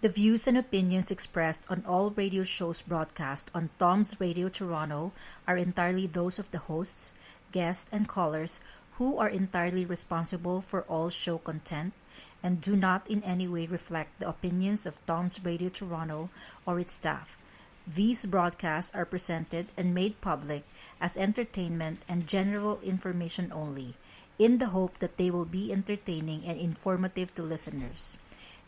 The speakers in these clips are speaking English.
The views and opinions expressed on all radio shows broadcast on Tom's Radio Toronto are entirely those of the hosts, guests, and callers who are entirely responsible for all show content and do not in any way reflect the opinions of Tom's Radio Toronto or its staff. These broadcasts are presented and made public as entertainment and general information only, in the hope that they will be entertaining and informative to listeners.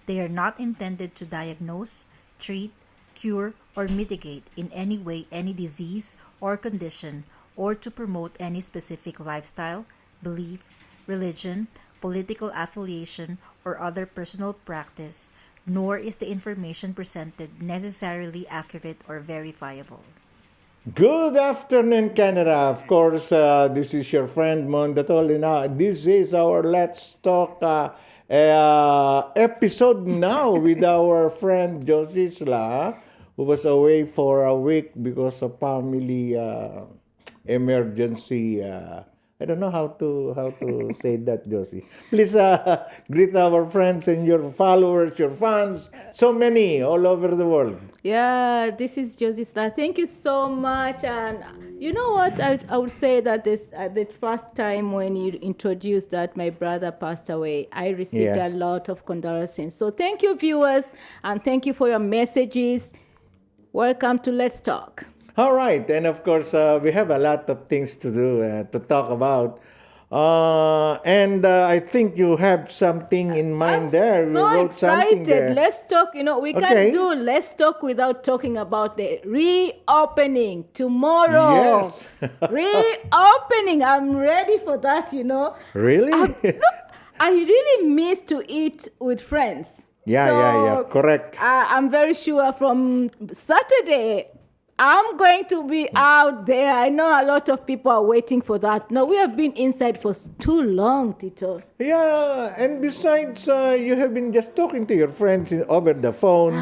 They are not intended to diagnose, treat, cure, or mitigate in any way any disease or condition, or to promote any specific lifestyle, belief, religion, political affiliation, or other personal practice, nor is the information presented necessarily accurate or verifiable. Good afternoon, Canada. Of course, this is your friend Mon Datolina. This is our Let's Talk episode now with our friend Josisla, who was away for a week because of family emergency. I don't know how to say that, Josie. Please greet our friends and your followers, your fans, so many all over the world. Yeah, this is Josie Star. Thank you so much. And you know what? I would say that this the first time when you introduced that my brother passed away, I received a lot of condolences. So thank you, viewers, and thank you for your messages. Welcome to Let's Talk. All right, and of course, we have a lot of things to do, to talk about. And I think you have something in mind there. I'm You so wrote something excited. there. Let's talk. We can't do Let's Talk without talking about the reopening tomorrow. Yes. Reopening. I'm ready for that, Really? I really miss to eat with friends. Yeah, correct. I'm very sure from Saturday, I'm going to be out there. I know a lot of people are waiting for that. No, we have been inside for too long, Tito. Yeah, and besides, you have been just talking to your friends over the phone,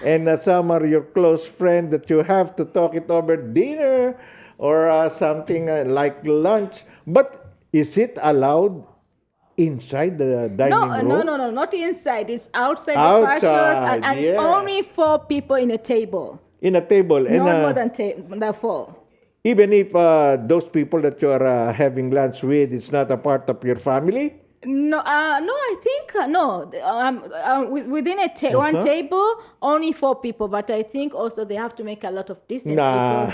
and some are your close friends that you have to talk it over dinner or something like lunch. But is it allowed inside the dining room? No, not inside. It's outside the patros, and it's only 4 people in a table. In a table. No more than 4. Even if those people that you are having lunch with, it's not a part of your family? No, I think, within one table, only 4 people. But I think also they have to make a lot of distance. No.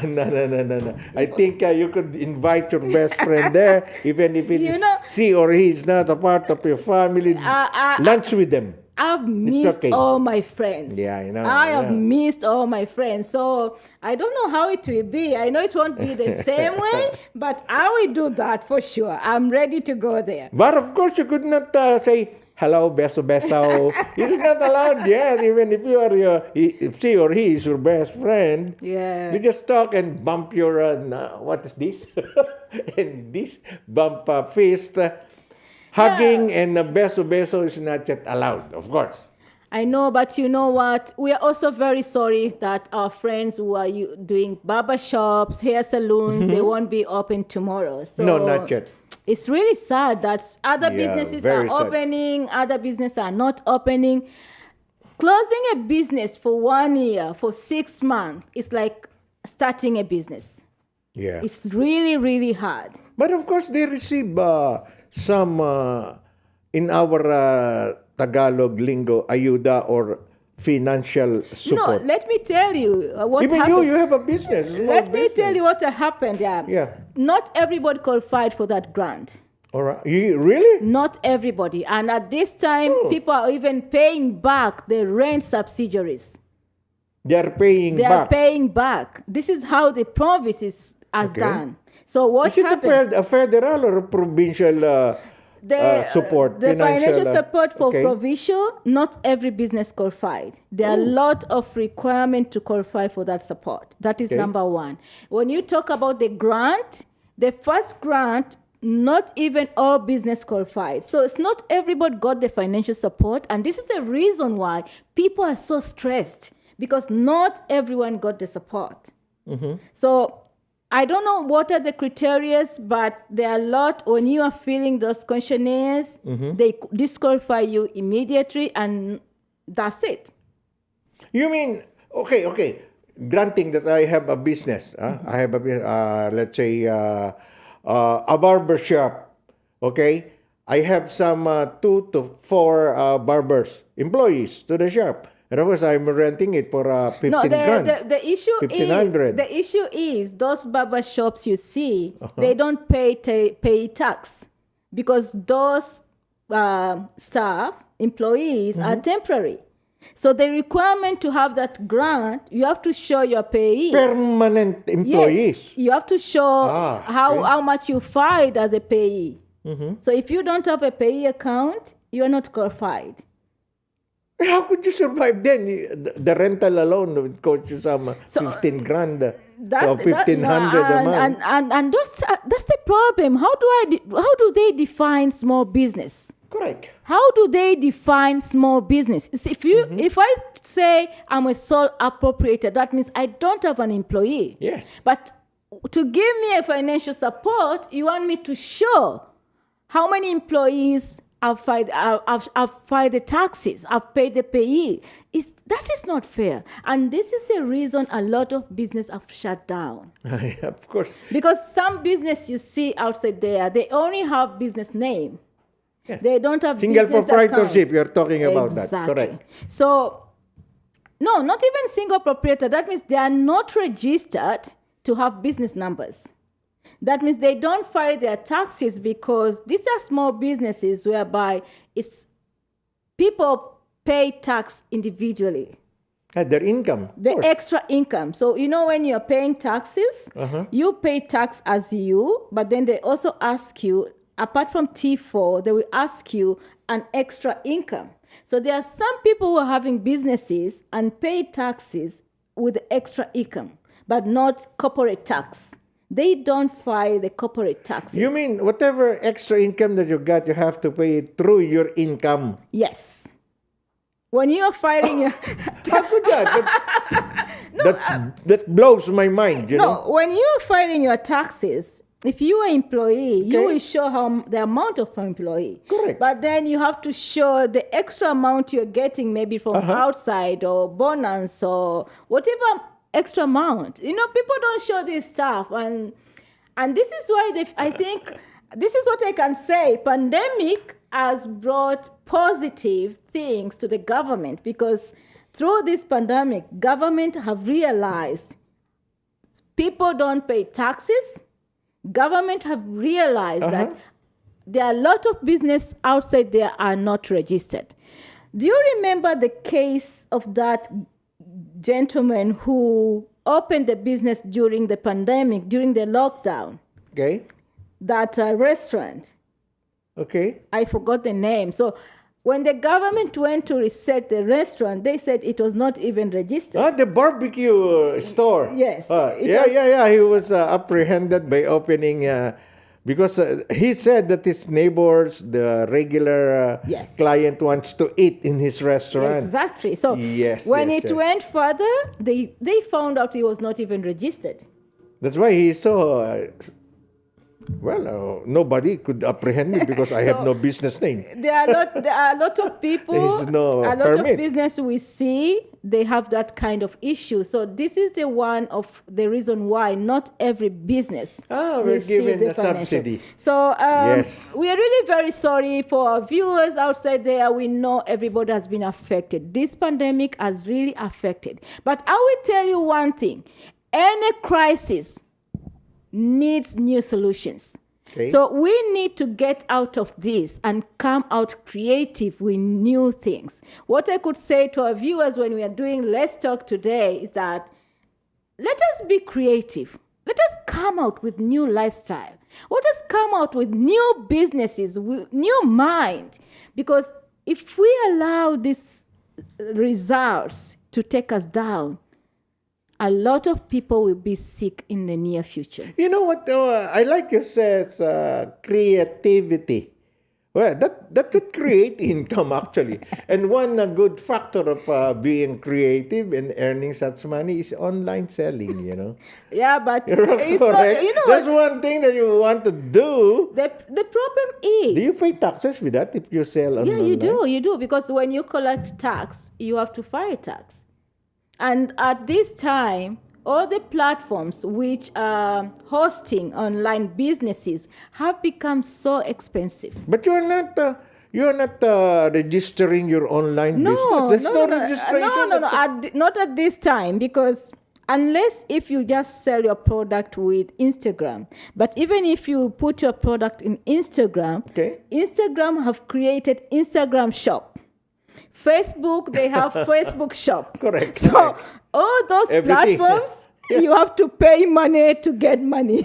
I think you could invite your best friend there, even if she or he is not a part of your family. Lunch with them. I've missed all my friends. Yeah, I know. I have missed all my friends. So I don't know how it will be. I know it won't be the same way, but I will do that for sure. I'm ready to go there. But of course, you could not say, hello, beso. It's not allowed yet, even if you are if she or he is your best friend. Yeah. You just talk and bump your, what is this? And this bump fist. Hugging and beso is not yet allowed, of course. I know, but you know what? We are also very sorry that our friends who are doing barber shops, hair salons, they won't be open tomorrow. So no, not yet. It's really sad that other businesses are opening, other businesses are not opening. Closing a business for 1 year, for 6 months, is like starting a business. Yeah. It's really, really hard. But of course, they receive some, in our Tagalog lingo, ayuda or financial support. No, let me tell you what Even happened. you have a business. Let me tell you what happened. Yeah. Not everybody qualified for that grant. All right. Really? Not everybody. And at this time, people are even paying back the rent subsidiaries. They are paying back. They are paying back. This is how the province has done. So what happened? Is it a federal or a provincial support? The financial financial support for provincial, not every business qualified. There are a lot of requirements to qualify for that support. That is number one. When you talk about the grant, the first grant, not even all business qualified. So it's not everybody got the financial support. And this is the reason why people are so stressed, because not everyone got the support. Mm-hmm. So I don't know what are the criteria, but there are a lot. When you are filling those questionnaires, they disqualify you immediately, and that's it. You mean, okay. Granting that I have a business, I have a, let's say, a barber shop, okay? I have some 2 to 4 barbers, employees to the shop. And of course, I'm renting it for 15 No, grand. the issue 1,500. the issue is those barber shops you see, they don't pay tax because those staff employees are temporary. So the requirement to have that grant, you have to show your payee. Permanent employees. Yes, you have to show Okay. how much you filed as a payee. So if you don't have a payee account, you are not qualified. How could you survive then? The rental alone would cost you some 15 grand or 1,500 a month. And that's the problem. How do they define small business? Correct. How do they define small business? If I say I'm a sole appropriator, that means I don't have an employee. Yes. But to give me a financial support, you want me to show how many employees I've filed the taxes, I've paid the payee. That is not fair. And this is the reason a lot of business have shut down. Of course. Because some business you see outside there, they only have business name. Yes. They don't have Single business proprietorship, accounts. you're talking about that. Exactly. Correct. So, no, not even single proprietor. That means they are not registered to have business numbers. That means they don't file their taxes because these are small businesses whereby it's people pay tax individually. Their income. of The course. extra income. So, when you're paying taxes, you pay tax as you, but then they also ask you, apart from T4, they will ask you an extra income. So there are some people who are having businesses and pay taxes with extra income, but not corporate tax. They don't file the corporate taxes. You mean whatever extra income that you got, you have to pay it through your income? Yes. When you're filing your... How could that? That blows my mind, you know? No, when you're filing your taxes, if you are employee, you Okay. will show the amount of employee. Correct. But then you have to show the extra amount you're getting maybe from outside or bonus or whatever extra amount. People don't show this stuff. And this is why I think, this is what I can say. Pandemic has brought positive things to the government because through this pandemic, government have realized people don't pay taxes. Government have realized that there are a lot of business outside there are not registered. Do you remember the case of that gentleman who opened the business during the pandemic, during the lockdown? Okay. That restaurant. Okay. I forgot the name. So when the government went to reset the restaurant, they said it was not even registered. The barbecue store. Yes. Yeah. He was apprehended by opening because he said that his neighbors, the regular Yes. client, wants to eat in his restaurant. Exactly. So when it went further, they found out he was not even registered. That's why he saw. Nobody could apprehend me because I have no business name. There are a lot of people, There's no a lot permit. of business we see, they have that kind of issue. So this is the one of the reason why not every business we're receive given the a financial. subsidy. So Yes. we are really very sorry for our viewers outside there. We know everybody has been affected. This pandemic has really affected. But I will tell you one thing. Any crisis needs new solutions. Okay. So we need to get out of this and come out creative with new things. What I could say to our viewers when we are doing Let's Talk today is that let us be creative. Let us come out with new lifestyle. Let us come out with new businesses, with new mind. Because if we allow these results to take us down, a lot of people will be sick in the near future. You know what? I like your says creativity. Well, that could create income actually. And one good factor of being creative and earning such money is online selling. Yeah, but You're it's correct. not, That's one thing that you want to do. the problem is... Do you pay taxes with that if you sell online? Yeah, you do, because when you collect tax, you have to file tax. And at this time, all the platforms which are hosting online businesses have become so expensive. But you are not registering your online No, business. There's no, no, no, registration. not at this time, because unless if you just sell your product with Instagram. But even if you put your product in Instagram, Okay. Instagram have created Instagram shop. Facebook, they have Facebook shop. Correct, So correct. all those Everything. platforms, Yeah. you have to pay money to get money.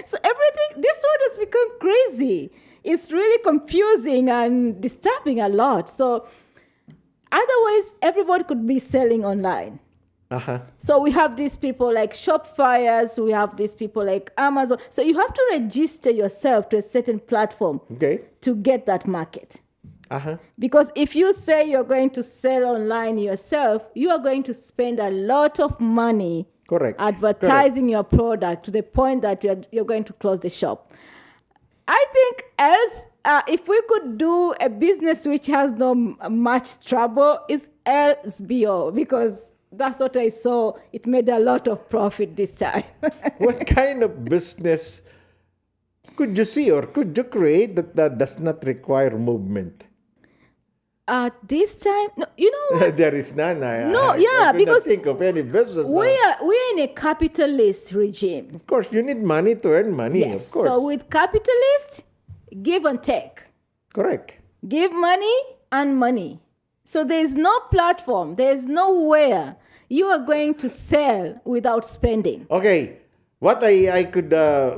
So everything, this one has become crazy. It's really confusing and disturbing a lot. So otherwise, everybody could be selling online. Uh-huh. So we have these people like Shopifyers, we have these people like Amazon. So you have to register yourself to a certain platform Okay. to get that market. Uh-huh. Because if you say you're going to sell online yourself, you are going to spend a lot of money Correct. advertising your product to the point that you're going to close the shop. I think else, if we could do a business which has no much trouble, is LSBO, because that's what I saw. It made a lot of profit this time. What kind of business could you see or could you create that does not require movement? This time, no, you know what? There is none. I could because not think of any business. now. we're in a capitalist regime. Of course, you need money to earn money. Yes. Of course. So with capitalists, give and take. Correct. Give money and money. So there's no platform, there's nowhere you are going to sell without spending. Okay. What I could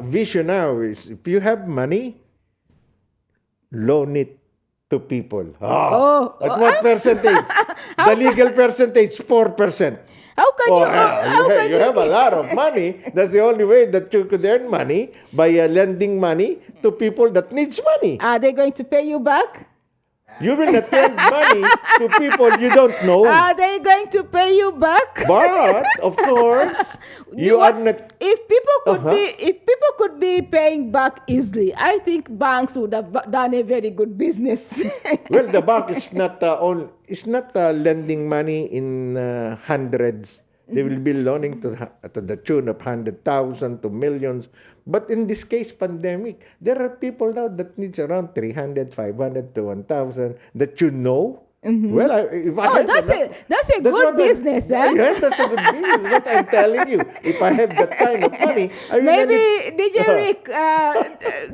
vision now is if you have money, loan it to people. At what percentage? The legal percentage, 4%. How can You have a lot of money. That's the only way that you could earn money, by lending money to people that needs money. Are they going to pay you back? You will not lend money to people you don't know. Are they going to pay you back? But of course, you are not. If people could be paying back easily, I think banks would have done a very good business. Well, the bank is not lending money in hundreds. They will be loaning to the tune of 100,000 to millions. But in this case, pandemic, there are people now that needs around 300, 500 to 1,000 that you know. Well, That's a good business, eh? Yes, that's a good business. What I'm telling you, if I have that kind of money, I will Maybe, need- DJ Rick,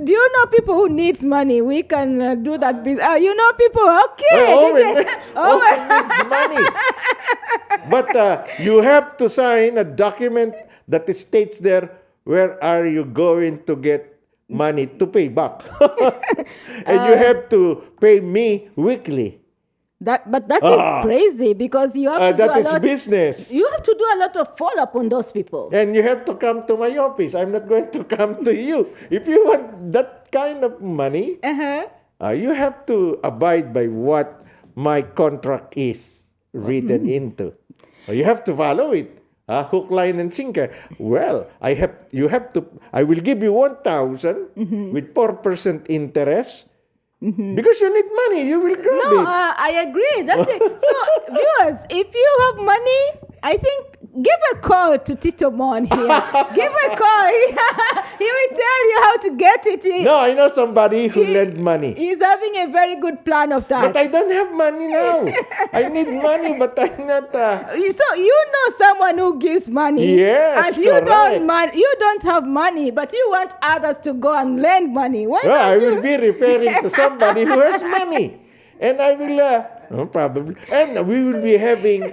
do you know people who needs money? We can do that business. You know people, okay. Owen needs money. But you have to sign a document that states there, where are you going to get money to pay back? And you have to pay me weekly. But that is crazy, because you have to That do a is lot. business. You have to do a lot of follow-up on those people. And you have to come to my office. I'm not going to come to you. If you want that kind of money, you have to abide by what my contract is written into. You have to follow it. Hook, line, and sinker. Well, I will give you 1,000 with 4% interest. Because you need money, you will grab No, it. I agree. That's it. So, viewers, if you have money, I think give a call to Tito Mon here. Give a call. He will tell you how to get it. No, I know somebody who lent money. He's having a very good plan of that. But I don't have money now. I need money, but I'm not. So you know someone who gives money. Yes, and you correct. you don't have money, but you want others to go and lend money. Why Well, I don't you? will be referring to somebody who has money. And I will, probably. And we will be having,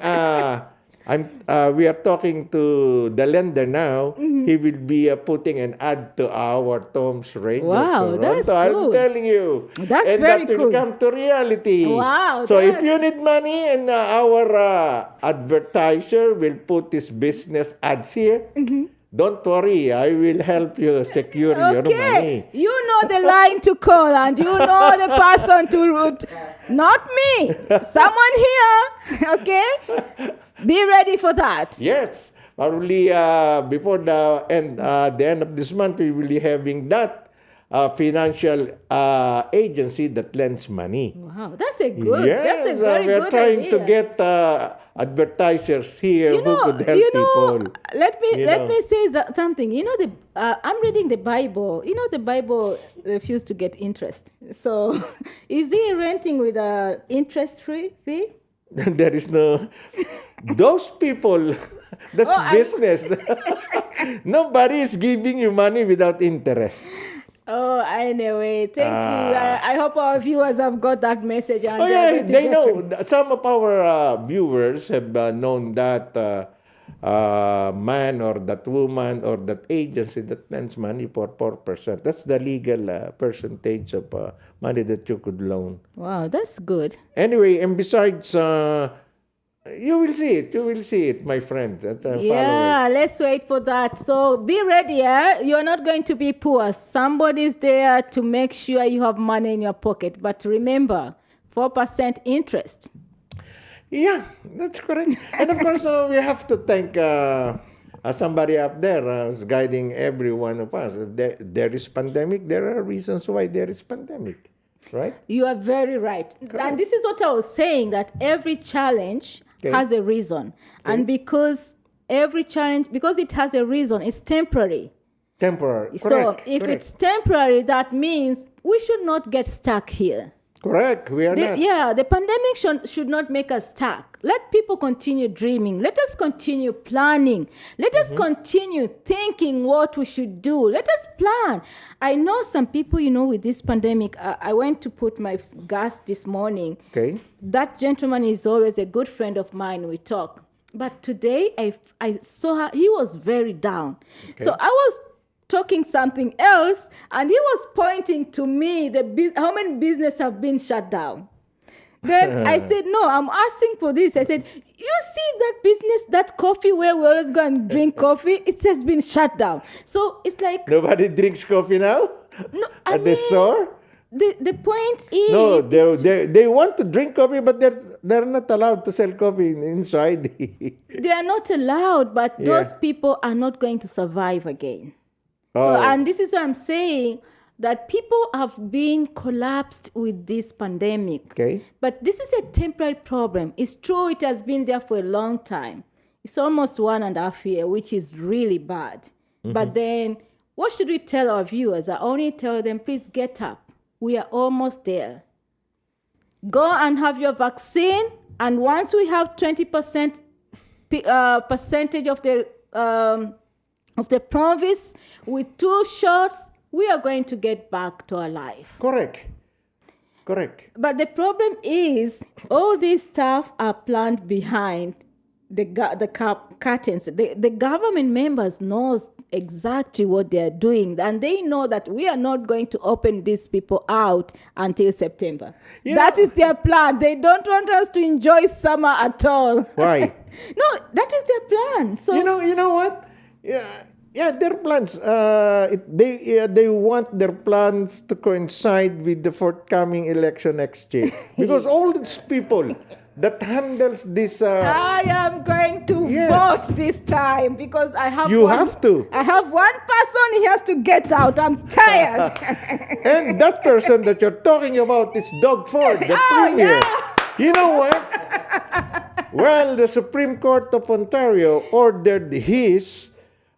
we are talking to the lender now. He will be putting an ad to our Tom's Radio. Wow, that's I'm good. telling you. That's and very that will cool. come to reality. Wow, So if that's- you need money and our advertiser will put his business ads here, don't worry. I will help you secure your money. Okay, you know the line to call and you know the person to route. Not me. Someone here. Okay? Be ready for that. Yes. Probably before the end of this month, we will be having that financial agency that lends money. Wow, that's a good. Yes, that's a very we are good trying idea. to get advertisers here who could help people. Let know. me say something. I'm reading the Bible. The Bible refused to get interest. So, is he renting with a interest-free fee? There is no... Those people, that's business. Nobody is giving you money without interest. Oh, anyway, thank you. I hope our viewers have got that message. And Oh yeah, they know. Some of our viewers have known that man or that woman or that agency that lends money for 4%. That's the legal percentage of money that you could loan. Wow, that's good. Anyway, and besides, you will see it. You will see it, my friends. Yeah, let's wait for that. So be ready. You're not going to be poor. Somebody's there to make sure you have money in your pocket. But remember, 4% interest. Yeah, that's correct. And of course, we have to thank somebody up there who's guiding every one of us. There is pandemic. There are reasons why there is pandemic, right? You are very right. Correct. And this is what I was saying, that every challenge has a reason. And because every challenge, because it has a reason, it's temporary. Temporary. So Correct. if it's temporary, that means we should not get stuck here. Correct. We are not. Yeah, the pandemic should not make us stuck. Let people continue dreaming. Let us continue planning. Let us continue thinking what we should do. Let us plan. I know some people, with this pandemic, I went to put my gas this morning. Okay. That gentleman is always a good friend of mine. We talk. But today, I saw her. He was very down. Okay. So I was talking something else, and he was pointing to me how many businesses have been shut down. Then I said, no, I'm asking for this. I said, you see that business, that coffee where we always go and drink coffee, it has been shut down. So it's like... Nobody drinks coffee now? No, At the store? The point is... No, they want to drink coffee, but they're not allowed to sell coffee inside. They are not allowed, but those people are not going to survive again. Oh. So, and this is what I'm saying, that people have been collapsed with this pandemic. Okay. But this is a temporary problem. It's true it has been there for a long time. It's almost 1.5 years, which is really bad. But then, what should we tell our viewers? I only tell them, please get up. We are almost there. Go and have your vaccine, and once we have 20% percentage of the province with 2 shots, we are going to get back to our life. Correct. But the problem is, all these stuff are planned behind the curtains. The government members knows exactly what they are doing, and they know that we are not going to open these people out until September. That is their plan. They don't want us to enjoy summer at all. Why? No, that is their plan. So you know what? Yeah, their plans. They want their plans to coincide with the forthcoming election next year, because all these people that handles this. I am going to vote this time because I have. You have to. I have one person. He has to get out. I'm tired. And that person that you're talking about is Doug Ford, the premier. Yeah. You know what? Well, the Supreme Court of Ontario ordered his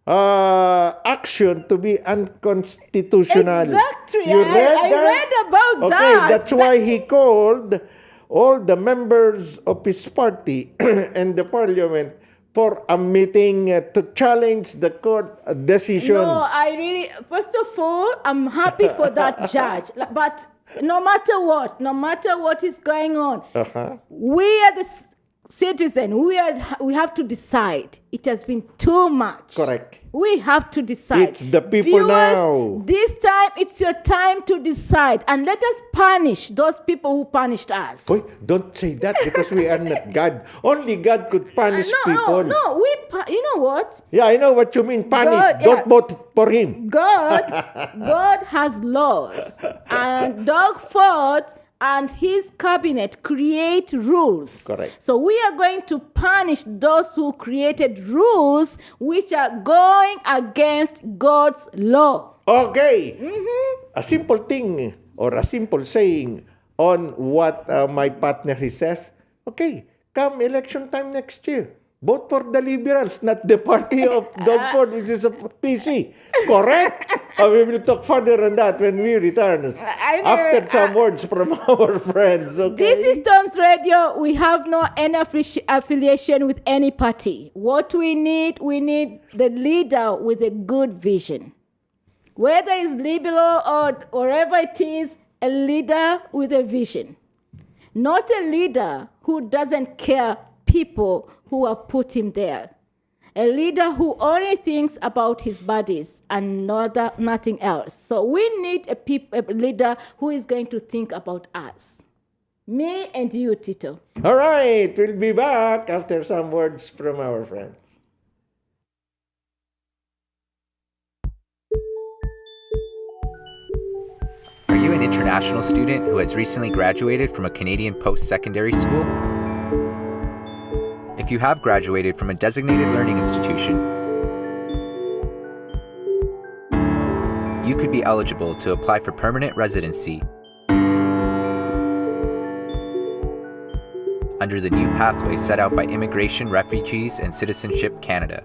action to be unconstitutional. Exactly. You read I that? read about that. Okay, that's why he called all the members of his party and the parliament for a meeting to challenge the court decision. No, first of all, I'm happy for that judge. But no matter what is going on, we are the citizen, we have to decide. It has been too much. Correct. We have to decide. It's the people Viewers, now. This time, it's your time to decide. And let us punish those people who punished us. Boy, don't say that because we are not God. Only God could punish people. No, you know what? Yeah, I know what you mean, punish. God, Don't vote for him. God has laws. And Doug Ford and his cabinet create rules. Correct. So we are going to punish those who created rules which are going against God's law. Okay. A simple thing or a simple saying on what my partner he says. Okay, come election time next year. Vote for the liberals, not the party of Doug Ford, which is a PC. Correct? We will talk further on that when we return. After some words from our friends, okay? This is Tom's Radio. We have no any affiliation with any party. What we need the leader with a good vision. Whether it's liberal or wherever it is, a leader with a vision. Not a leader who doesn't care people who have put him there. A leader who only thinks about his buddies and nothing else. So we need a leader who is going to think about us. Me and you, Tito. All right, we'll be back after some words from our friends. Are you an international student who has recently graduated from a Canadian post-secondary school? If you have graduated from a designated learning institution, you could be eligible to apply for permanent residency under the new pathway set out by Immigration, Refugees, and Citizenship Canada.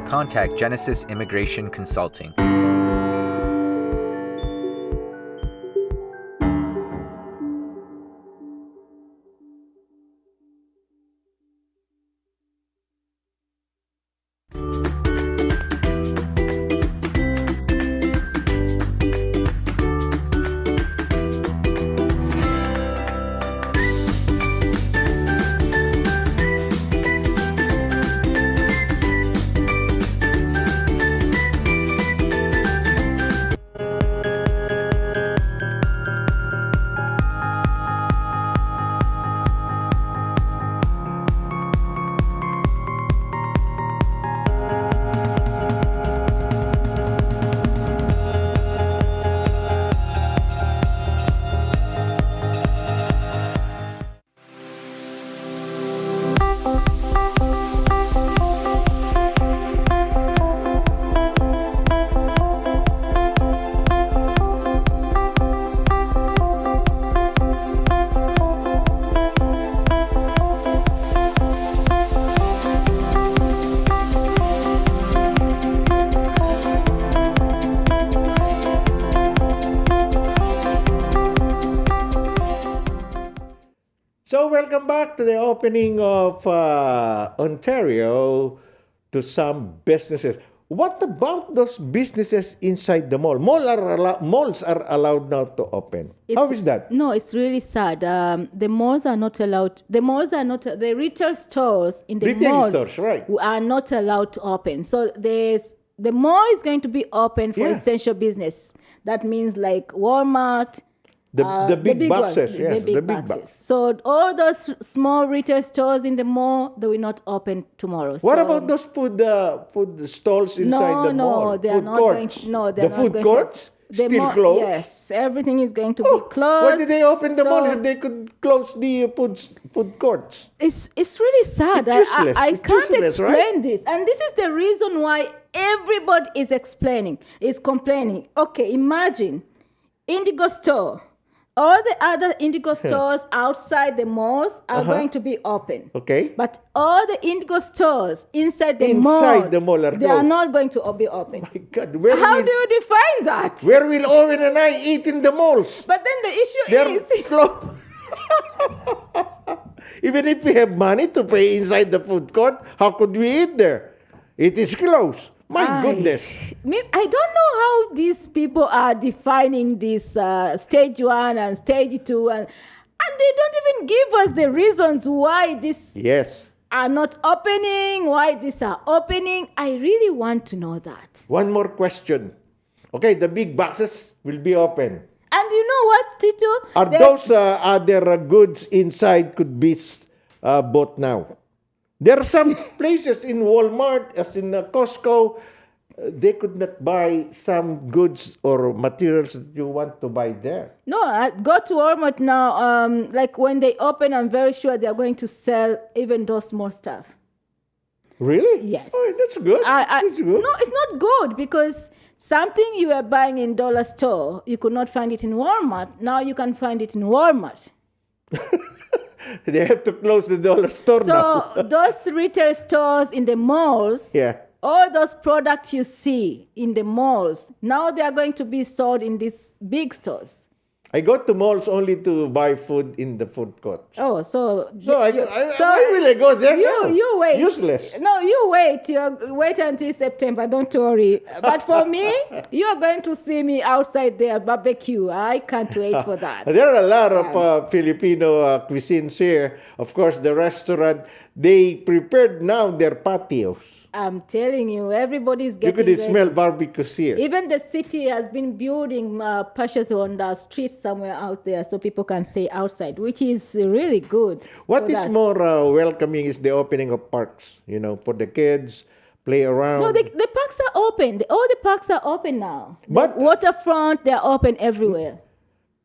Contact Genesis Immigration Consulting. So welcome back to the opening of Ontario to some businesses. What about those businesses inside the mall? Malls are allowed now to open. How is that? No, it's really sad. The malls are not allowed. The retail stores in the Retail malls stores, right. are not allowed to open. So the mall is going to be open for essential business. That means like Walmart. The big boxes, ones, yes, the big boxes. boxes. So all those small retail stores in the mall, they will not open tomorrow. What So about those food stalls inside the mall? No, they are Food not courts? going. No, they're the not food going courts to. The still mall, closed. yes, everything is going to be closed. Why did they open the So mall if they could close the food courts? It's really sad. It's useless. I It's can't useless, explain right? this, and this is the reason why everybody is complaining. Okay, imagine Indigo store. All the other Indigo stores outside the malls are going to be open. Okay. But all the Indigo stores inside the Inside mall, the mall are they are closed. not going to be open. My God, How do you define that? where will Owen and I eat in the malls? But then the issue They're is, closed. Even if we have money to pay inside the food court, how could we eat there? It is closed. My goodness. I don't know how these people are defining this stage 1 and stage 2, and they don't even give us the reasons why these Yes. are not opening, why these are opening. I really want to know that. One more question. Okay, the big boxes will be open. And you know what, Tito? Are those other goods inside could be bought now? There are some places in Walmart, as in Costco, they could not buy some goods or materials that you want to buy there. No, go to Walmart now. Like when they open, I'm very sure they are going to sell even those small stuff. Really? Yes. Oh, that's good. That's good. No, it's not good because something you were buying in dollar store, you could not find it in Walmart. Now you can find it in Walmart. They have to close the dollar store now. So those retail stores in the malls, Yeah. all those products you see in the malls, now they are going to be sold in these big stores. I go to malls only to buy food in the food court. Oh, so Why will I go there now? you wait. Useless. No, you wait. You wait until September. Don't worry. But for me, you are going to see me outside there barbecue. I can't wait for that. There are a lot of Filipino cuisines here. Of course, the restaurant, they prepared now their patios. I'm telling you, everybody's You getting could ready. smell barbecues here. Even the city has been building patches on the streets somewhere out there so people can stay outside, which is really good. What for is that. more welcoming is the opening of parks, for the kids, play around. No, the parks are open. All the parks are open now. But- the waterfront, they're open everywhere.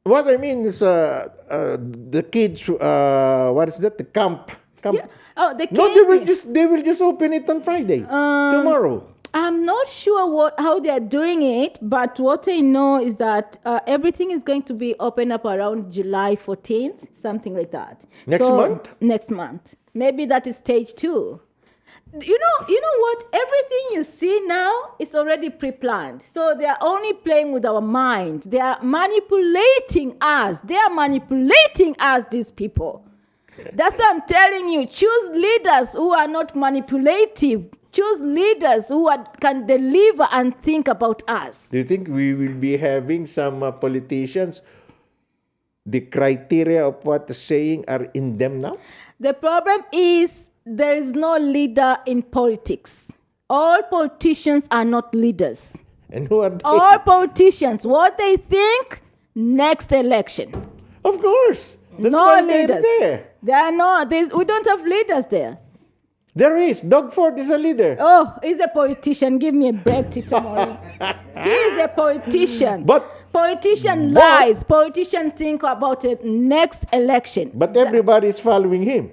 What I mean is the kids, what is that? The camp. Yeah. Oh, the No, camping. they will just open it on Friday. Tomorrow. I'm not sure how they are doing it, but what I know is that everything is going to be open up around July 14th, something like that. Next month? Next month. Maybe that is stage 2. You know what? Everything you see now is already pre-planned. So they are only playing with our mind. They are manipulating us. They are manipulating us, these people. That's what I'm telling you. Choose leaders who are not manipulative. Choose leaders who can deliver and think about us. Do you think we will be having some politicians, the criteria of what they're saying are in them now? The problem is there is no leader in politics. All politicians are not leaders. And who are they? All politicians, what they think, next election. Of course. That's No why leaders. they're there. They are not. We don't have leaders there. There is. Doug Ford is a leader. Oh, he's a politician. Give me a break, Tito Mori. He is a politician. Politician lies. Politician think about the next election. But everybody is following him.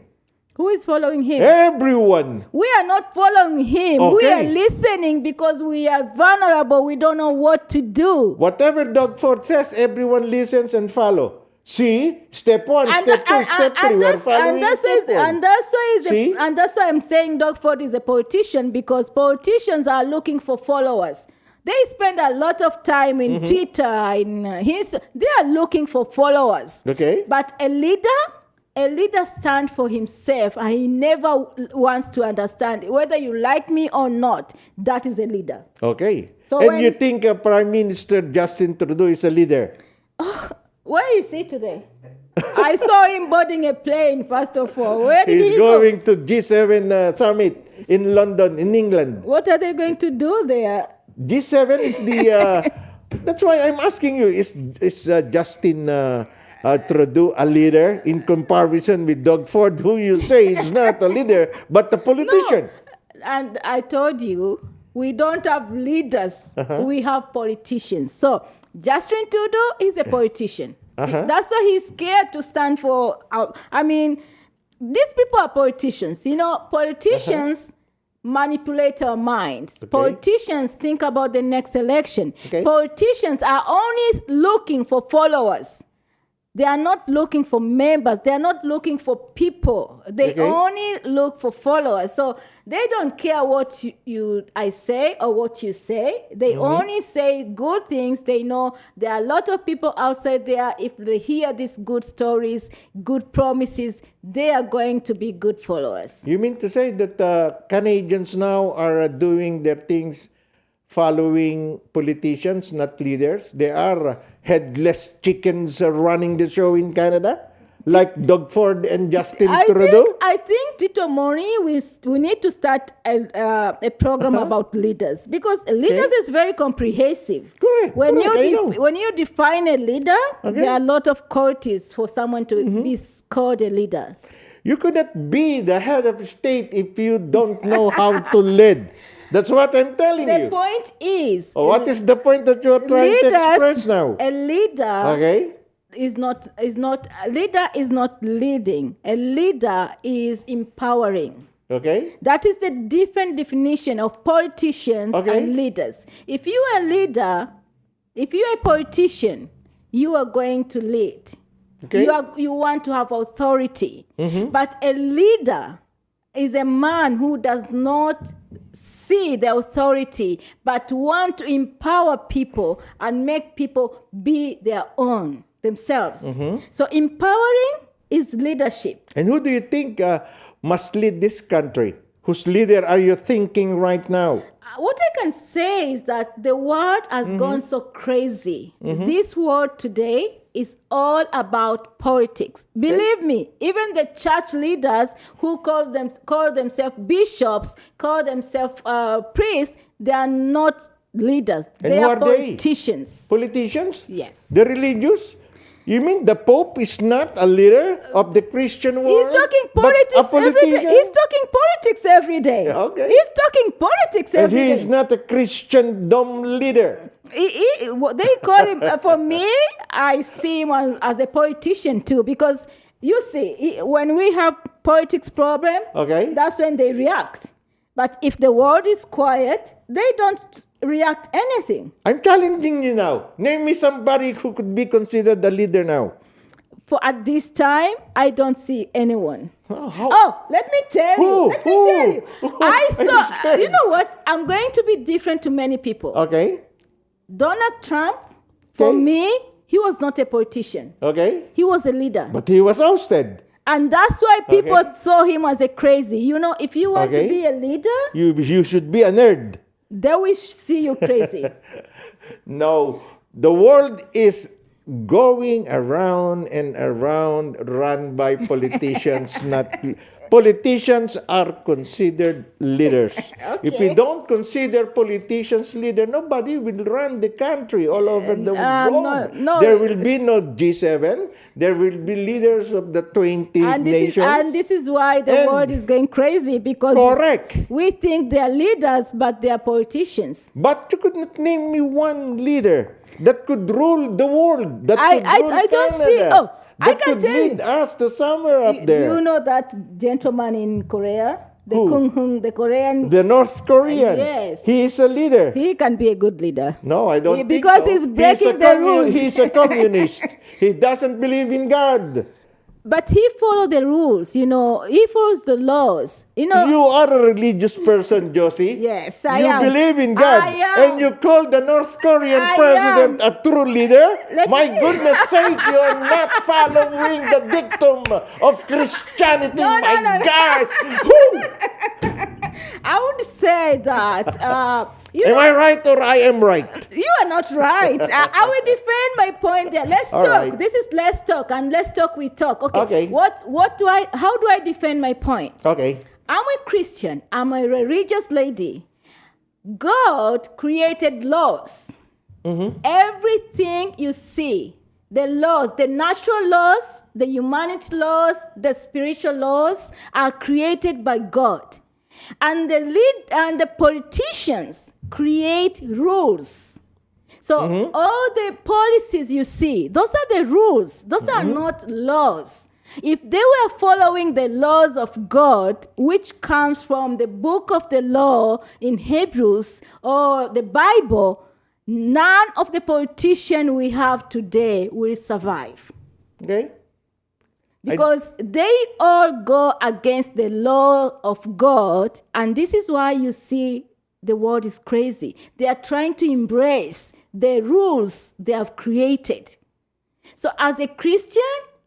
Who is following him? Everyone. We are not following him. We are Okay. listening because we are vulnerable. We don't know what to do. Whatever Doug Ford says, everyone listens and follow. See? Step 1, step 2, step 3. We are following step 1. And See? that's why I'm saying Doug Ford is a politician, because politicians are looking for followers. They spend a lot of time in Twitter, they are looking for followers. Okay. But a leader stands for himself, and he never wants to understand whether you like me or not. That is a leader. Okay. So and when- you think Prime Minister Justin Trudeau is a leader? Where is he today? I saw him boarding a plane, first of all. Where did He's he go? going to G7 summit in London, in England. What are they going to do there? G7 is the... that's why I'm asking you, is Justin Trudeau a leader in comparison with Doug Ford, who you say is not a leader, but a politician? And I told you, we don't have leaders. We have politicians. So Justin Trudeau is a politician. That's why he's scared to stand for... these people are politicians. Politicians manipulate our minds. Okay. Politicians think about the next election. Okay. Politicians are only looking for followers. They are not looking for members. They are not looking for people. They Okay. only look for followers. So they don't care what I say or what you say. They only say good things. They know there are a lot of people outside there. If they hear these good stories, good promises, they are going to be good followers. You mean to say that Canadians now are doing their things following politicians, not leaders? They are headless chickens running the show in Canada? Like Doug Ford and Justin Trudeau? I think Tito Mori, we need to start a program about leaders, because leaders is very comprehensive. Correct, When correct, I know. when you define a leader, Okay. there are a lot of qualities for someone to be called a leader. You could not be the head of state if you don't know how to lead. That's what I'm telling The you. point is, What is the point that you're trying to express now? a leader Okay? is not a leader is not leading. A leader is empowering. Okay? That is the different definition of politicians Okay. and leaders. If you are a leader, if you are a politician, you are going to lead. Okay. You want to have authority. But a leader is a man who does not see the authority, but want to empower people and make people be their own, themselves. So empowering is leadership. And who do you think must lead this country? Whose leader are you thinking right now? What I can say is that the world has gone so crazy. This world today is all about politics. Believe me, even the church leaders who call themselves bishops, call themselves priests, they are not leaders. And They who are are they? politicians. Politicians? Yes. The religious? You mean the Pope is not a leader of the Christian world? He's talking but politics a every day. politician? He's talking politics every day. Okay. He's talking politics And every he day. is not a Christendom leader. What they call him, for me, I see him as a politician too, because you see, when we have politics problem, Okay. that's when they react. But if the world is quiet, they don't react anything. I'm challenging you now. Name me somebody who could be considered a leader now. For at this time, I don't see anyone. How? Oh, let me tell you. Who? Let me tell you. Who? I I'm saw, scared. you know what? I'm going to be different to many people. Okay. Donald Trump, for Okay. me, he was not a politician. Okay. He was a leader. But he was ousted. And that's why people Okay. saw him as a crazy. You know, if you want Okay. to be a leader, You should be a nerd. they will see you crazy. No, the world is going around and around, run by politicians. Not politicians are considered leaders. If we Okay. don't consider politicians leader, nobody will run the country all over the globe. no. There will be no G7. There will be leaders of the 20 nations. This is why the And- world is going crazy, because Correct. we think they are leaders, but they are politicians. But you could not name me one leader that could rule the world. That I- could I- rule I don't see- Canada, oh, I that can could tell you. lead us to somewhere up Do there. you know that gentleman in Korea? The Who? Kung Hung, the Korean. The North Korean. Yes. He is a leader. He can be a good leader. No, I don't think Because so. he's breaking the rules. He's a communist. He doesn't believe in God. But he follows the rules, you know. He follows the laws, you know. You are a religious person, Josie. Yes, I you am. believe in God. I am. And you call the North Korean I president a true leader? Let My me- goodness sake, you are not following the dictum of Christianity. No, no, My no, no. gosh. Whew. I would say that you Am know, I right or I am right? you are not right. I will defend my point there. Let's All talk. right. This is let's talk, and let's talk. We talk. Okay. Okay. How do I defend my point? Okay. I'm a Christian. I'm a religious lady. God created laws. Everything you see, the laws, the natural laws, the humanity laws, the spiritual laws are created by God. And the politicians create rules. So all the policies you see, those are the rules. Those are not laws. If they were following the laws of God, which comes from the book of the law in Hebrews or the Bible, none of the politicians we have today will survive. Okay. Because they all go against the law of God, and this is why you see the world is crazy. They are trying to embrace the rules they have created. So as a Christian,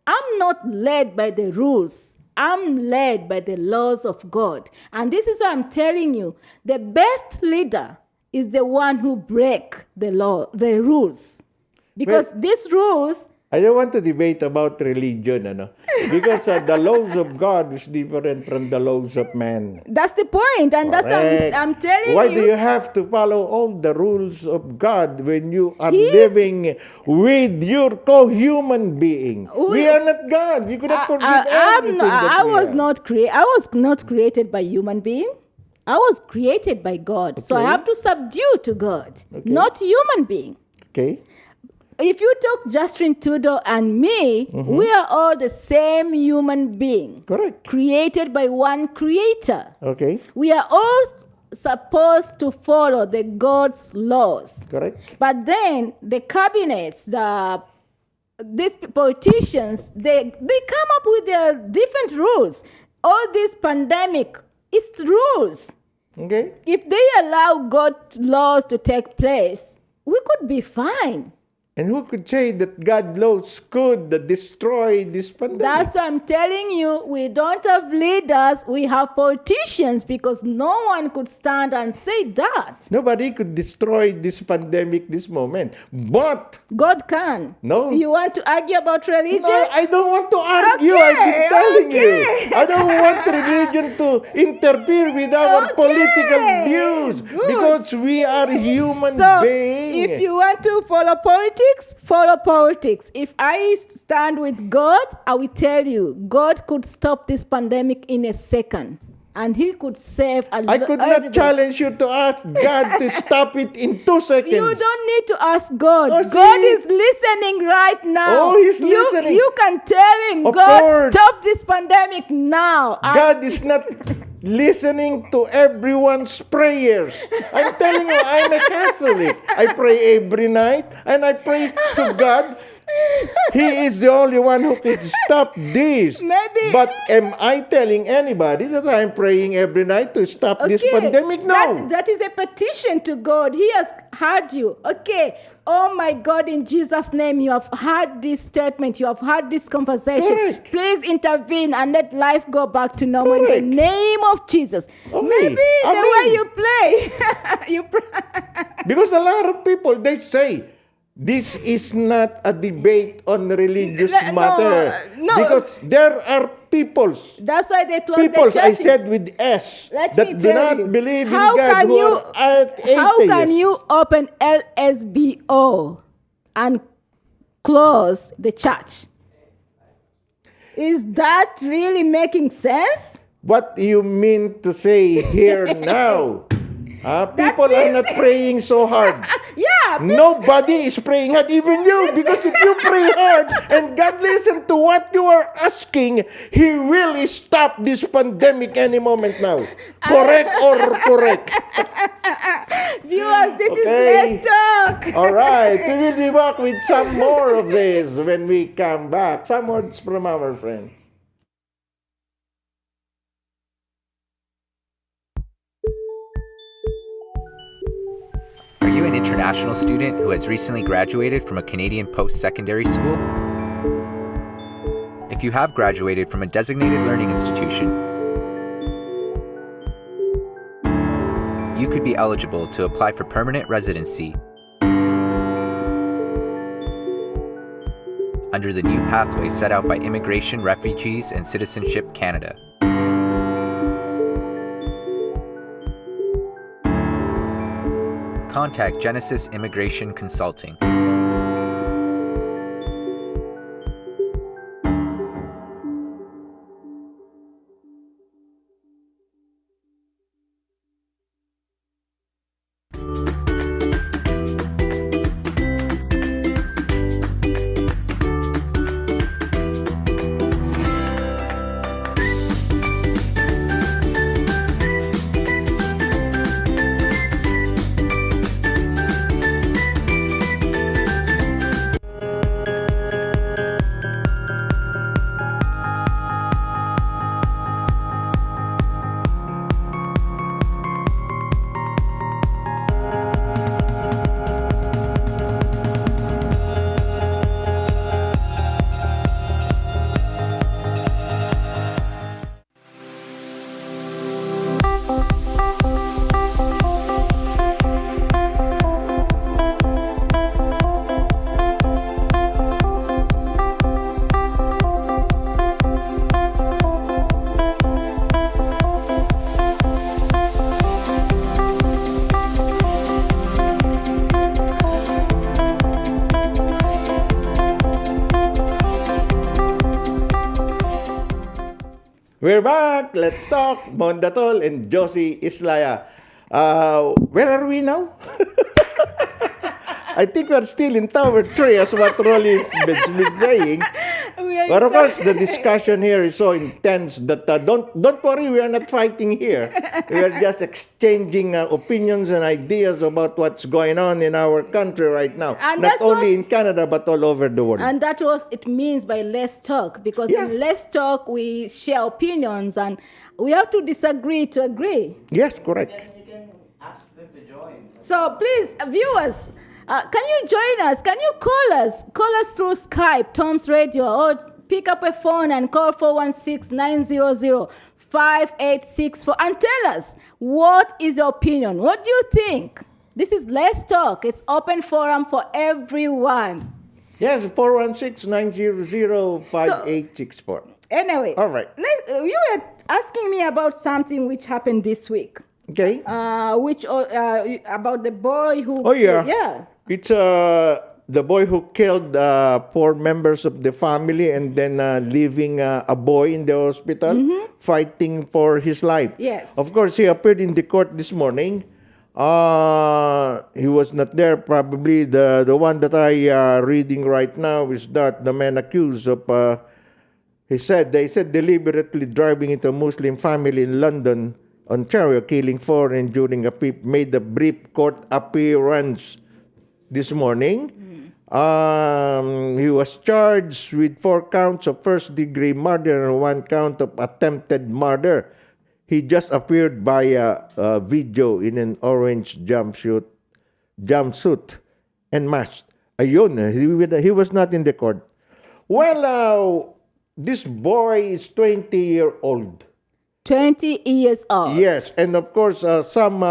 I'm not led by the rules. I'm led by the laws of God. And this is why I'm telling you, the best leader is the one who break the rules. Because these rules, I don't want to debate about religion, because the laws of God is different from the laws of man. that's the point, and that's Correct. what I'm telling Why you. do you have to follow all the rules of God when you are He is- living with your co-human being? We are not God. You could not forget everything I was not. not created by human being. I was created by God. So I Okay. have to subdue to God, not human being. Okay. if you talk Justin Trudeau and me, we are all the same human being. Correct. Created by one creator. Okay. We are all supposed to follow the God's laws. Correct. But then the cabinets, these politicians, they come up with their different rules. All this pandemic is rules. Okay. If they allow God's laws to take place, we could be fine. And who could say that God's laws could destroy this pandemic? That's why I'm telling you, we don't have leaders, we have politicians, because no one could stand and say that. Nobody could destroy this pandemic this moment. But God can. No. You want to argue about religion? no, I don't want to argue. Okay, I've been telling you. okay. I don't want religion to interfere with our Okay, political views good. because we are human So, beings. if you want to follow politics, follow politics. If I stand with God, I will tell you, God could stop this pandemic in a second. And he could save I could not challenge you to ask God to stop it in 2 seconds. You don't need to ask God. Oh, God see? is listening right now. Oh, he's listening. You can tell him, Of God, course. stop this pandemic now. God is not listening to everyone's prayers. I'm telling you, I'm a Catholic. I pray every night and I pray to God. He is the only one who can stop this. Maybe- But am I telling anybody that I'm praying every night to stop this pandemic? No. That is a petition to God. He has heard you. Okay. Oh my God, in Jesus' name, you have heard this statement. You have heard this conversation. Correct. Please intervene and let life go back to normal Correct. in the name of Jesus. Okay. Maybe the Amen. way you play, you Because a lot of people, they say, this is not a debate on religious No, matter. no. Because there are peoples. That's why they close Peoples, the I churches. said with S, Let that me do tell not you, believe in how God, can who you- are atheists. How can you open LSBO and close the church? Is that really making sense? What do you mean to say here now? People are not praying so hard. Yeah. Nobody is praying hard, even you, because if you pray hard and God listen to what you are asking, He will stop this pandemic any moment now. Correct or correct? Viewers, this is Okay. Let's Talk. All right, we will be back with some more of this when we come back. Some words from our friends. Are you an international student who has recently graduated from a Canadian post-secondary school? If you have graduated from a designated learning institution, you could be eligible to apply for permanent residency under the new pathway set out by Immigration, Refugees, and Citizenship Canada. Contact Genesis Immigration Consulting. We're back. Let's talk. Mondatol and Josie Islaya. Where are we now? I think we're still in Tower 3 as what Rolly's been saying. But of course, the discussion here is so intense that don't worry, we are not fighting here. We are just exchanging opinions and ideas about what's going on in our country right now. And not only in Canada, but all over the world. And that was it means by Let's Talk, because in Let's Talk, we share opinions and we have to disagree to agree. Yes, correct. So please, viewers, can you join us? Can you call us? Call us through Skype, Tom's Radio, or pick up a phone and call 416-900-5864 and tell us, what is your opinion? What do you think? This is Let's Talk. It's open forum for everyone. Yes, 416-900-5864. Anyway, All right. You were asking me about something which happened this week. Okay. Which about the boy who... Oh, yeah. Yeah. It's the boy who killed 4 members of the family and then leaving a boy in the hospital fighting for his life. Yes. Of course, he appeared in the court this morning. He was not there. Probably the one that I reading right now is that the man accused of... they said deliberately driving into a Muslim family in London, Ontario, killing 4 and during made a brief court appearance this morning. He was charged with 4 counts of first-degree murder and 1 count of attempted murder. He just appeared by a video in an orange jumpsuit and mask. Ayun, he was not in the court. Well, this boy is 20-year-old. 20 years old. Yes, and of course, some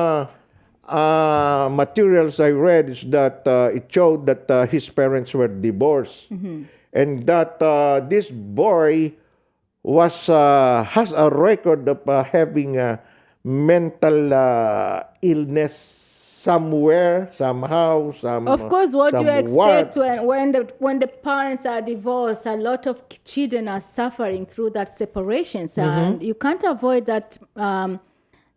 materials I read is that it showed that his parents were divorced, and that this boy has a record of having a mental illness somewhere, somehow, Of course, what you expect what. when the parents are divorced, a lot of children are suffering through that separations, and you can't avoid that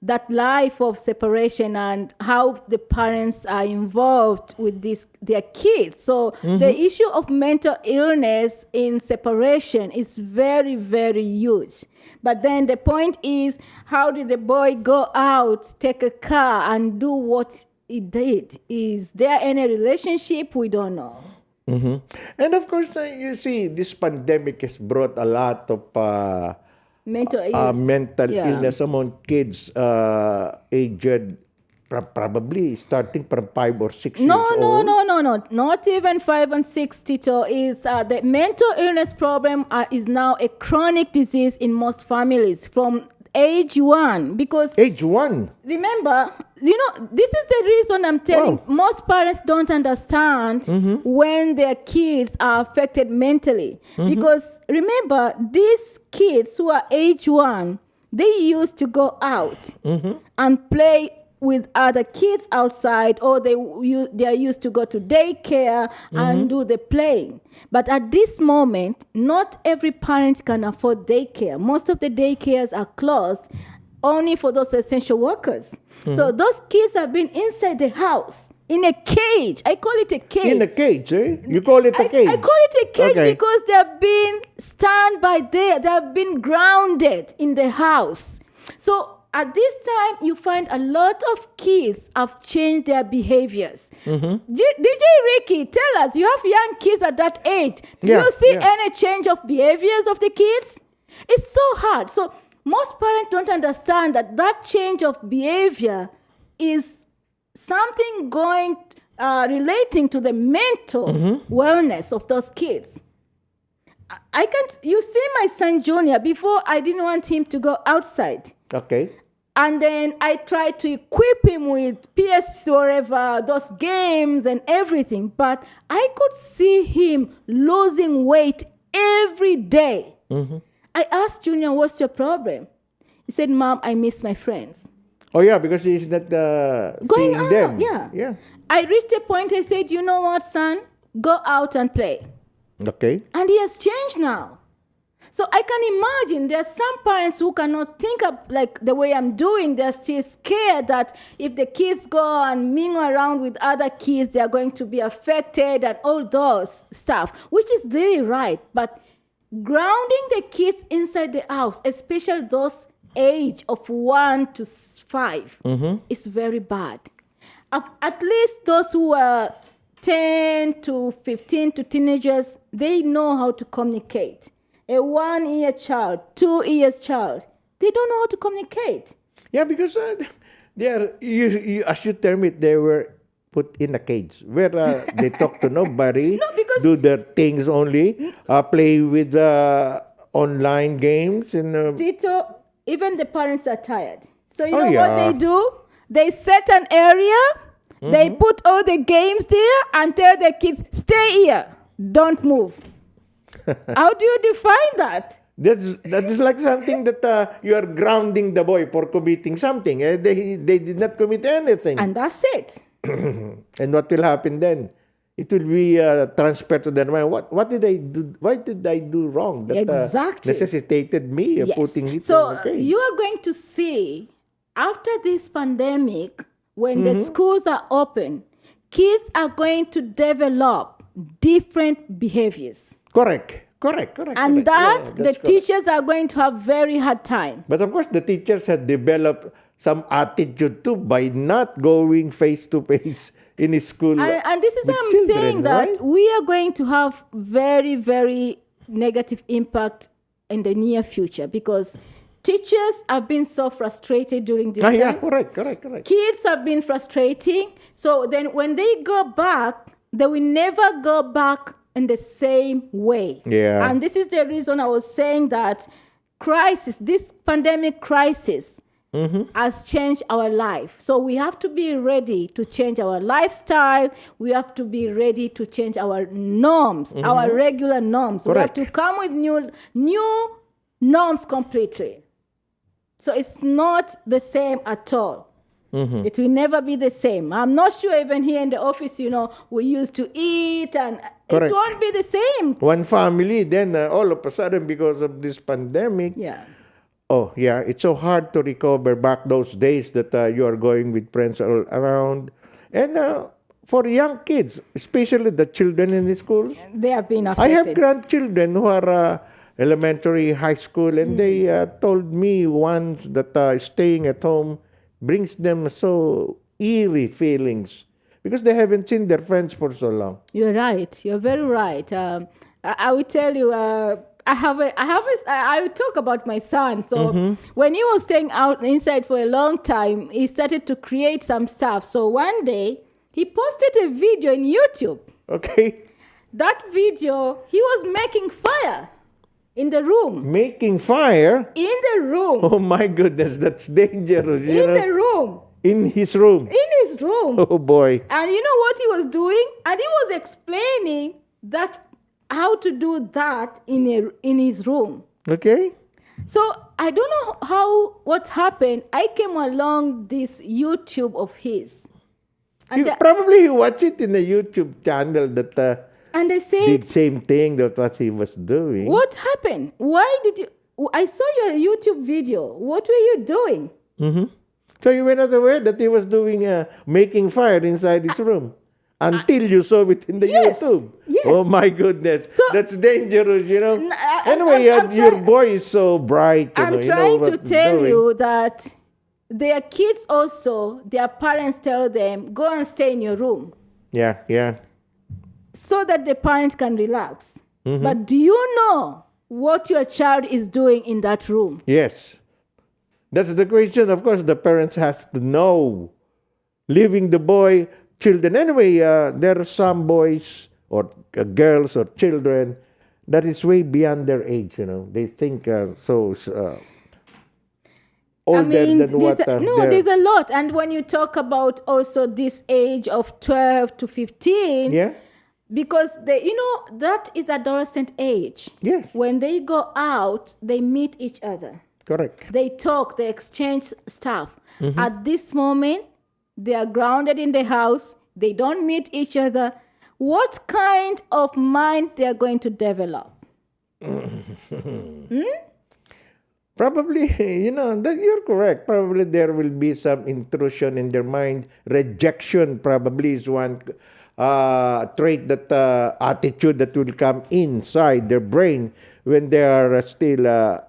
that life of separation and how the parents are involved with their kids. So the issue of mental illness in separation is very, very huge. But then the point is, how did the boy go out, take a car, and do what he did? Is there any relationship? We don't know. And of course, you see, this pandemic has brought a lot of mental illness among kids aged probably starting from 5 or 6 years old. No. Not even 5 and 6, Tito. Is the mental illness problem is now a chronic disease in most families from age 1. Because age 1. Remember, this is the reason I'm telling most parents don't understand when their kids are affected mentally. Because remember, these kids who are age 1, they used to go out and play with other kids outside, or they are used to go to daycare and do the playing. But at this moment, not every parent can afford daycare. Most of the daycares are closed only for those essential workers. So those kids have been inside the house in a cage. I call it a cage. In a cage, eh? You call it a cage? I call it a cage because they have been stand by there. They have been grounded in the house. So at this time, you find a lot of kids have changed their behaviors. DJ Ricky, tell us, you have young kids at that age. Do you see any change of behaviors of the kids? It's so hard. So most parents don't understand that change of behavior is something relating to the mental wellness of those kids. You see my son Junior, before I didn't want him to go outside. Okay. And then I tried to equip him with PS whatever, those games and everything. But I could see him losing weight every day. I asked Junior, what's your problem? He said, Mom, I miss my friends. Oh, yeah, because he's not Going seeing out, them. yeah. I reached a point, I said, you know what, son? Go out and play. Okay. And he has changed now. So I can imagine there are some parents who cannot think of like the way I'm doing. They're still scared that if the kids go and mingle around with other kids, they're going to be affected and all those stuff, which is really right. But grounding the kids inside the house, especially those age of 1 to 5, is very bad. At least those who are 10 to 15 to teenagers, they know how to communicate. A 1-year child, 2 years child, they don't know how to communicate. Yeah, because they are, as you term it, they were put in a cage where they talk to nobody, No, because- do their things only, play with online games. And Tito, even the parents are tired. So you Oh, know yeah. what they do? They set an area, they put all the games there and tell the kids, stay here, don't move. How do you define that? that is like something that you are grounding the boy for committing something. They did not commit anything. And that's it. And what will happen then? It will be transferred to their mind. What did I do? Why did I do wrong? That Exactly. necessitated me Yes. putting it So in the cage. you are going to see after this pandemic, when the schools are open, kids are going to develop different behaviors. Correct. And that Yeah, the that's correct. teachers are going to have very hard time. But of course, the teachers had developed some attitude too by not going face to face in his school. And this is with why I'm children, saying that right? we are going to have very, very negative impact in the near future because teachers have been so frustrated during this time. Yeah, correct. Kids have been frustrating. So then when they go back, they will never go back in the same way. Yeah. And this is the reason I was saying that this pandemic crisis has changed our life. So we have to be ready to change our lifestyle. We have to be ready to change our norms, our regular norms. Correct. We have to come with new norms completely. So it's not the same at all. It will never be the same. I'm not sure even here in the office, we used to eat and Correct. it won't be the same. One family, then all of a sudden, because of this pandemic, Yeah. oh yeah, it's so hard to recover back those days that you are going with friends all around. And for young kids, especially the children in the schools, They have been I affected. have grandchildren who are elementary, high school, and they told me once that staying at home brings them so eerie feelings because they haven't seen their friends for so long. You're right. You're very right. I will tell you. I will talk about my son. So when he was staying out inside for a long time, he started to create some stuff. So one day he posted a video in YouTube. Okay? That video, he was making fire in the room. Making fire? In the room. Oh my goodness, that's dangerous. You In know? the room. In his room. In his room. Oh boy. And you know what he was doing? And he was explaining that how to do that in his room. Okay? So I don't know what happened. I came along this YouTube of his. And, Probably he watched it in a YouTube channel that and they said, did same thing that what he was doing. what happened? Why did you... I saw your YouTube video. What were you doing? So you were not aware that he was doing making fire inside his room until you saw it in the Yes, YouTube. yes. Oh my goodness, So- that's dangerous, you know. I'm Anyway, your trying- boy is so bright. You know, I'm you know trying what to he's tell doing. you that their kids also, their parents tell them, go and stay in your room Yeah. so that the parents can relax. But do you know what your child is doing in that room? Yes. That's the question. Of course, the parents has to know. Leaving the boy, children. Anyway, there are some boys or girls or children that is way beyond their age, you know. They think older than what there's a lot. And when you talk about also this age of 12 to 15, Yeah? because that is adolescent age. Yes. When they go out, they meet each other. Correct. They talk, they exchange stuff. At this moment, they are grounded in the house. They don't meet each other. What kind of mind they are going to develop? Probably, that you're correct. Probably there will be some intrusion in their mind. Rejection probably is one trait attitude that will come inside their brain when they are still,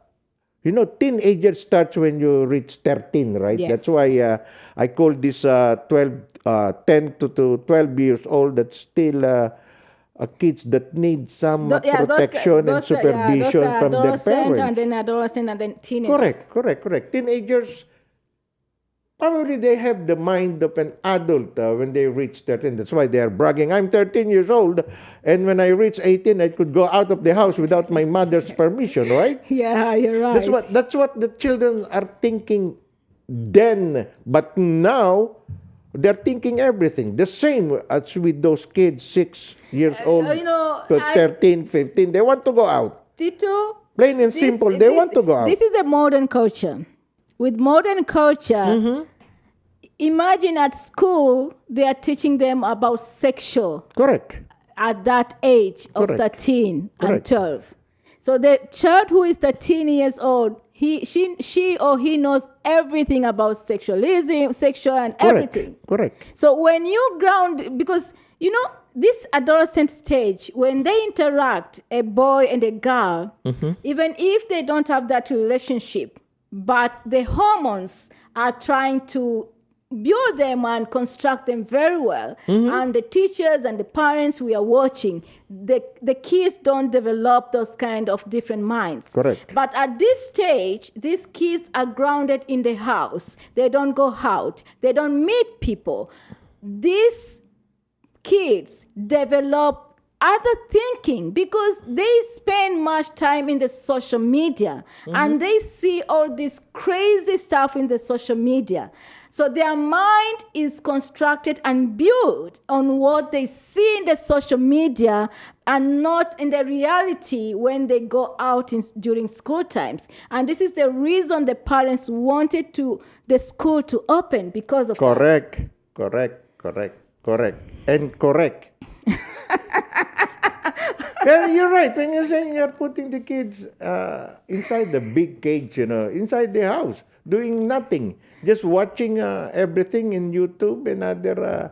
teenager starts when you reach 13, right? Yes. That's why I call this 10 to 12 years old, that's still kids that need some protection and supervision from their parents. And then adolescent and then teenagers. Correct. Teenagers, probably they have the mind of an adult when they reach 13. That's why they are bragging, I'm 13 years old, and when I reach 18, I could go out of the house without my mother's permission, right? Yeah, you're right. That's what the children are thinking then. But now, they're thinking everything. The same as with those kids, 6 years old to 13, 15. They want to go out. Tito, Plain and simple, they want to go out. This is a modern culture. With modern culture, imagine at school, they are teaching them about sexual. Correct. At that age of Correct. 13 and Correct. 12. So the child who is 13 years old, she or he knows everything about sexualism, sexual and everything. Correct. So when you ground, because, this adolescent stage, when they interact, a boy and a girl, even if they don't have that relationship, but the hormones are trying to build them and construct them very well. And the teachers and the parents we are watching, the kids don't develop those kind of different minds. Correct. But at this stage, these kids are grounded in the house. They don't go out. They don't meet people. These kids develop other thinking because they spend much time in the social media and they see all this crazy stuff in the social media. So their mind is constructed and built on what they see in the social media and not in the reality when they go out during school times. And this is the reason the parents wanted the school to open because of that. Correct. And correct. Yeah, you're right. When you're saying you're putting the kids inside the big cage, inside the house, doing nothing, just watching everything in YouTube and other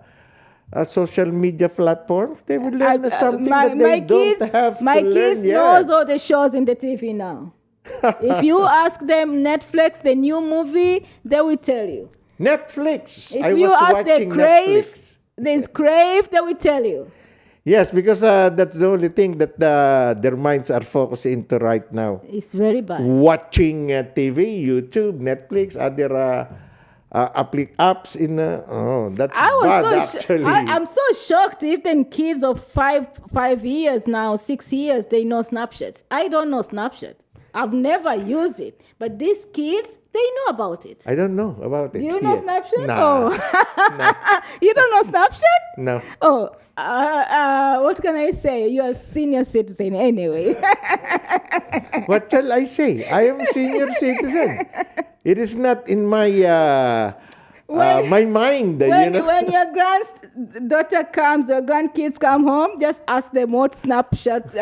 social media platforms, they will learn something that they don't have to learn. My kids knows all the shows in the TV now. If you ask them Netflix, the new movie, they will tell you. Netflix. If I you was ask watching Crave, Netflix. there's Crave, they will tell you. Yes, because that's the only thing that their minds are focused into right now. It's very bad. Watching TV, YouTube, Netflix, other apps in that's bad actually. I'm so shocked. Even kids of 5 years now, 6 years, they know Snapchat. I don't know Snapchat. I've never used it. But these kids, they know about it. I don't know about it. Do you know yet. Snapchat? Nah. Oh. You don't know Snapchat? No. Oh, what can I say? You're a senior citizen anyway. What shall I say? I am a senior citizen. It is not in my my mind. When your granddaughter comes or grandkids come home, just ask them what Snapchat.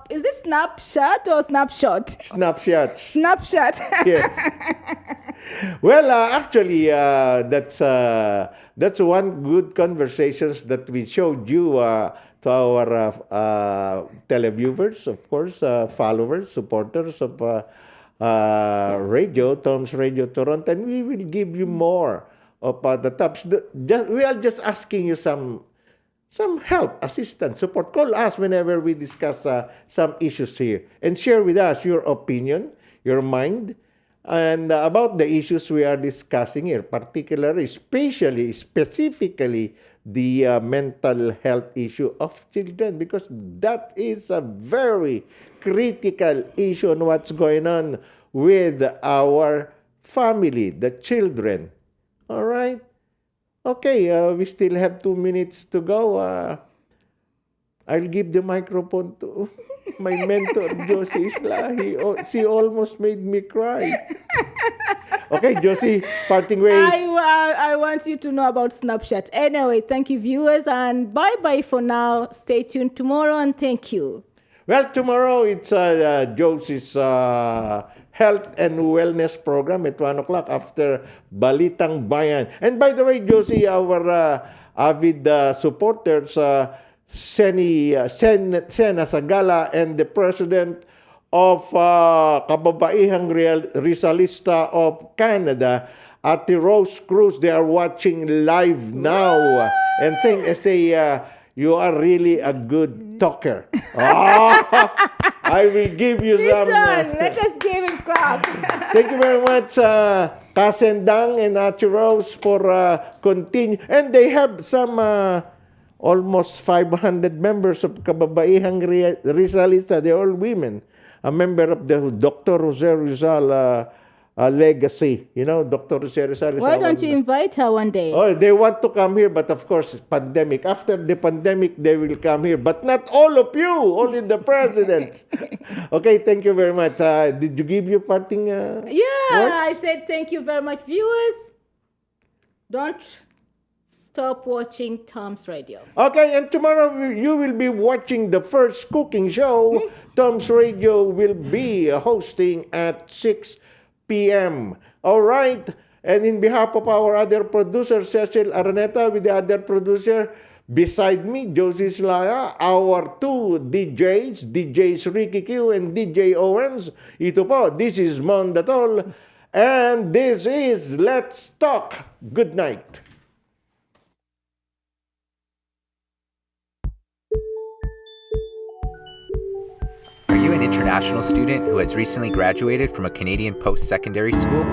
Is it Snapchat or Snapshot? Snapchat. Snapchat. Yes. Well, actually, that's one good conversations that we showed you to our televiewers, of course, followers, supporters of radio, Tom's Radio Toronto, and we will give you more of the tops. We are just asking you some help, assistance, support. Call us whenever we discuss some issues here and share with us your opinion, your mind, and about the issues we are discussing here, particularly, specifically, the mental health issue of children, because that is a very critical issue on what's going on with our family, the children. All right? Okay, we still have 2 minutes to go. I'll give the microphone to my mentor, Josie Isla. She almost made me cry. Okay, Josie, parting ways. I want you to know about Snapchat. Anyway, thank you, viewers, and bye-bye for now. Stay tuned tomorrow, and thank you. Well, tomorrow it's Josie's health and wellness program at 1 o'clock after Balitang Bayan. And by the way, Josie, our avid supporters, Sena Sagala and the president of Kababaihang Rizalista of Canada, Ate Rose Cruz, they are watching live now. And I say, you are really a good talker. I will give you some. Let us give him clap. Thank you very much, Kasendang and Ate Rose, for continue. And they have some almost 500 members of Kababaihang Rizalista. They're all women. A member of the Dr. Jose Rizal legacy. You know, Dr. Jose Rizal is Why don't you invite her one day? Oh, they want to come here, but of course, pandemic. After the pandemic, they will come here. But not all of you, only the presidents. Okay, thank you very much. Did you give your parting Yeah, words? I said thank you very much. Viewers, don't stop watching Tom's Radio. Okay, and tomorrow you will be watching the first cooking show. Tom's Radio will be hosting at 6 p.m. All right. And in behalf of our other producer, Cecil Araneta, with the other producer, beside me, Josie Slaya, our two DJs Ricky Q and DJ Owens. Ito po, this is Mon Datol. And this is Let's Talk. Good night. Are you an international student who has recently graduated from a Canadian post-secondary school?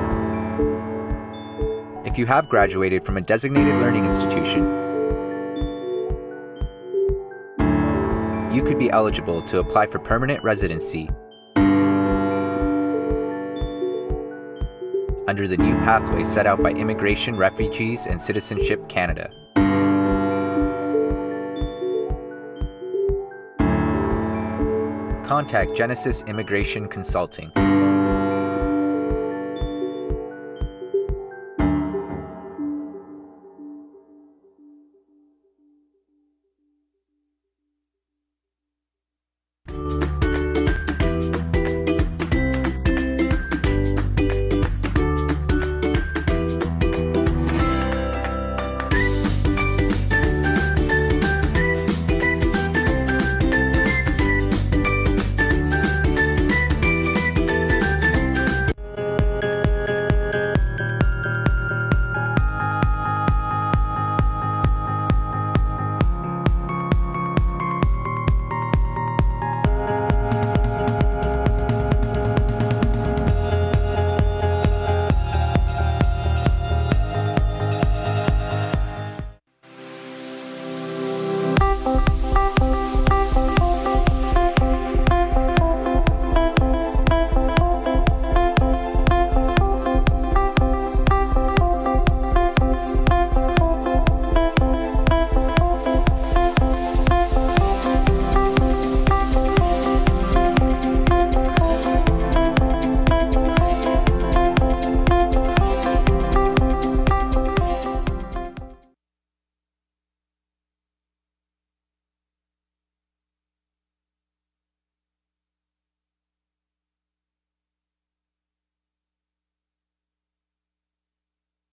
If you have graduated from a designated learning institution, you could be eligible to apply for permanent residency under the new pathway set out by Immigration, Refugees, and Citizenship Canada. Contact Genesis Immigration Consulting